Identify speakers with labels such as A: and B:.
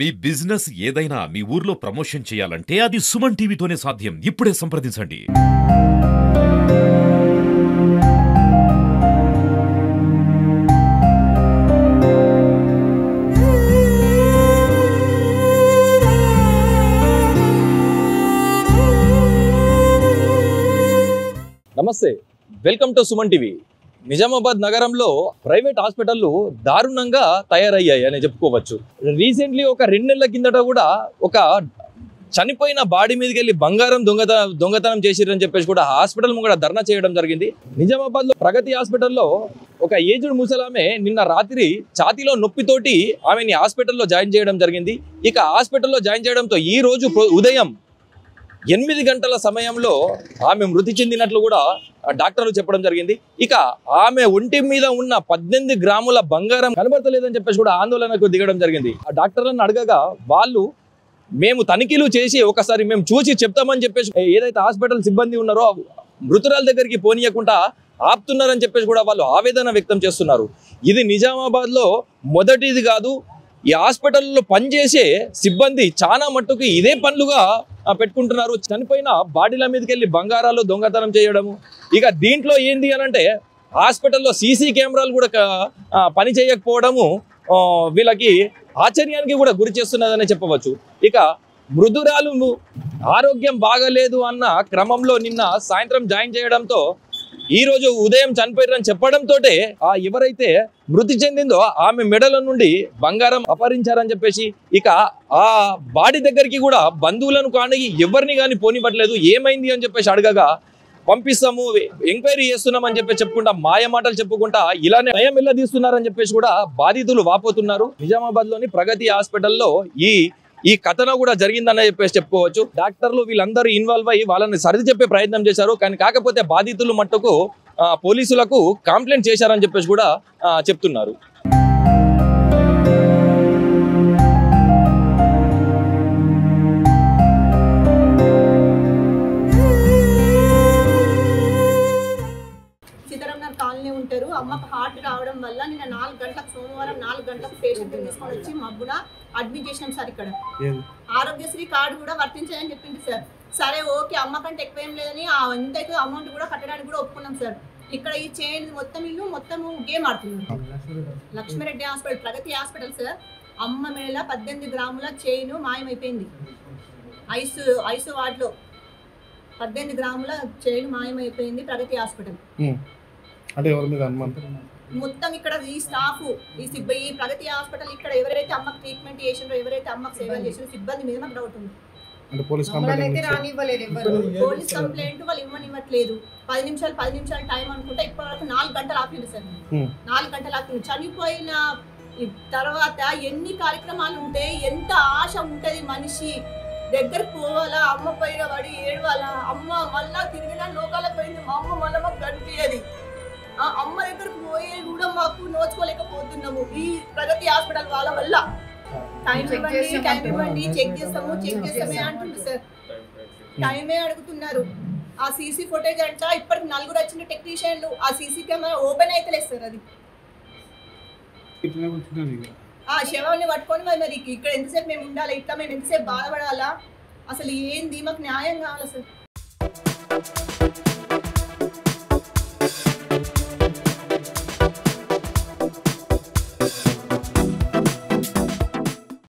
A: మీ business ఏదైనా మీ ఊర్లో promotion చేయాలంటే అది సుమన్ టీవీతోనే సాధ్యం. ఇప్పుడే సంప్రదించండి.
B: నమస్తే, welcome to Suman TV. Nizamabad నగరంలో ప్రైవేట్ హాస్పిటళ్ళు దారుణంగా తయారయ్యాయి అని చెప్పుకోవచ్చు. రీసెంట్లీ ఒక 2 నెలల కిందట కూడా ఒక చనిపోయిన బాడీ మీదకి వెళ్ళి బంగారం దొంగతనం చేసిరని చెప్పేసి కూడా హాస్పిటల్ ముంగడ ధర్నా చేయడం జరిగింది. నిజామాబాద్లో ప్రగతి హాస్పిటల్లో ఒక ఏజ్డ్ ముసలామె నిన్న రాత్రి ఛాతీలో నొప్పితోటి ఆమెని హాస్పిటల్లో జాయిన్ చేయడం జరిగింది. ఇక హాస్పిటల్లో జాయిన్ చేయడంతో ఈ రోజు ఉదయం 8 గంటల సమయంలో ఆమె మృతి చెందినట్లు కూడా డాక్టర్లు చెప్పడం జరిగింది. ఇక ఆమె ఒంటి మీద ఉన్న 18 గ్రాముల బంగారం కనబడతలేదని చెప్పేసి కూడా ఆందోళనకు దిగడం జరిగింది. ఆ డాక్టర్లను అడగగా వాళ్ళు మేము తనిఖీలు చేసి ఒకసారి మేము చూసి చెప్తామని చెప్పేసి ఏదైతే హాస్పిటల్ సిబ్బంది ఉన్నారో మృతురాల దగ్గరికి పోనీయకుండా ఆపుతున్నారని చెప్పేసి కూడా వాళ్ళు ఆవేదన వ్యక్తం చేస్తున్నారు. ఇది నిజామాబాద్లో మొదటిది కాదు. ఈ హాస్పిటల్లో పనిచేసే సిబ్బంది చాలా మట్టుకు ఇదే పనులుగా పెట్టుకుంటున్నారు. చనిపోయిన బాడీల మీదకి వెళ్ళి బంగారాలు దొంగతనం చేయడము. ఇక దీంట్లో ఏంది అని అంటే హాస్పిటల్లో సీసీ కెమెరాలు కూడా పని చేయకపోవడము వీళ్ళకి ఆశ్చర్యానికి కూడా గురి చేస్తున్నదని చెప్పవచ్చు. ఇక మృదురాలు ఆరోగ్యం బాగలేదు అన్న క్రమంలో నిన్న సాయంత్రం జాయిన్ చేయడంతో ఈ రోజు ఉదయం చనిపోయారని చెప్పడంతో ఎవరైతే మృతి చెందిందో ఆమె మెడల నుండి బంగారం అపహరించారని చెప్పేసి ఇక ఆ బాడీ దగ్గరికి కూడా బంధువులను కానీ ఎవరిని కానీ పోనివ్వట్లేదు. ఏమైంది అని చెప్పేసి అడగగా పంపిస్తాము, ఎంక్వైరీ చేస్తున్నామని చెప్పి చెప్పుకుంటా మాయ మాటలు చెప్పుకుంటా ఇలానే నయం తీస్తున్నారని చెప్పేసి కూడా బాధితులు వాపోతున్నారు. నిజామాబాద్ లోని ప్రగతి హాస్పిటల్లో ఈ కథన కూడా జరిగిందని చెప్పేసి చెప్పుకోవచ్చు. డాక్టర్లు వీళ్ళందరూ ఇన్వాల్వ్ అయ్యి వాళ్ళని సరిది చెప్పే ప్రయత్నం చేశారు. కానీ కాకపోతే బాధితులు మట్టుకు పోలీసులకు కంప్లైంట్ చేశారని చెప్పేసి కూడా చెప్తున్నారు.
C: కాలనీ ఉంటారు. అమ్మకు హార్ట్ రావడం వల్ల నిన్న 4 గంటలకు సోమవారం 4 గంటలకు పేషెంట్ తీసుకొని వచ్చి మబ్బున అడ్మిట్ చేసినాం సార్. ఇక్కడ ఆరోగ్యశ్రీ కార్డు కూడా వర్తించాలని చెప్పింది సార్. సరే ఓకే, అమ్మ కంటే ఎక్కువ ఏం లేదని ఎంతైతే అమౌంట్ కూడా కట్టడానికి కూడా ఒప్పుకున్నాం సార్. ఇక్కడ ఈ చైన్ మొత్తం గేమ్ ఆడుతున్నారు. లక్ష్మీరెడ్డి హాస్పిటల్ ప్రగతి హాస్పిటల్ సార్. అమ్మ మేళ 18 గ్రాముల చైన్ మాయమైపోయింది. ఐసు వార్డులో 18 గ్రాముల చైన్ మాయమైపోయింది ప్రగతి హాస్పిటల్.
D: అంటే ఎవరి మీద
C: మొత్తం ఇక్కడ ఈ స్టాఫ్ ఈ ప్రగతి హాస్పిటల్ ఇక్కడ ఎవరైతే అమ్మకు ట్రీట్మెంట్ చేసిండ్రో ఎవరైతే అమ్మకు సేవలు చేసిండ్రో సిబ్బంది మీద మాకు డౌట్ ఉంది.
D: పోలీస్
C: కంప్లైంట్ వాళ్ళు ఇవ్వనివ్వట్లేదు. 10 నిమిషాలు టైం అనుకుంటే ఇప్పటి వరకు 4 గంటలు ఆపింది సార్. 4 గంటలు ఆపింది. చనిపోయిన తర్వాత ఎన్ని కార్యక్రమాలు ఉంటే ఎంత ఆశ ఉంటది మనిషి దగ్గరకు పోవాలా, అమ్మ పైన పడి ఏడవాలా, అమ్మ మళ్ళా తిరిగినా లోకాలకు పోయింది, మా అమ్మ మళ్ళీ మాకు కనిపించది. అమ్మ దగ్గరకు పోయే కూడా మాకు నోచుకోలేకపోతున్నాము ఈ ప్రగతి హాస్పిటల్ వాళ్ళ వల్ల. టైం ఇవ్వండి చెక్ చేస్తామే అంటుంది సార్. టైమే అడుగుతున్నారు. ఆ సీసీ ఫుటేజ్ అంట ఇప్పటికి 4 వచ్చిన టెక్నీషియన్లు ఆ సీసీ కెమెరా ఓపెన్ అయితే లేదు సార్. అది శవాన్ని పట్టుకొని మరి ఇక్కడ ఎంతసేపు మేము ఉండాలి, ఇట్లా మేము ఎంతసేపు బాధపడాలా, అసలు ఏంది మాకు న్యాయం కావాలి సార్.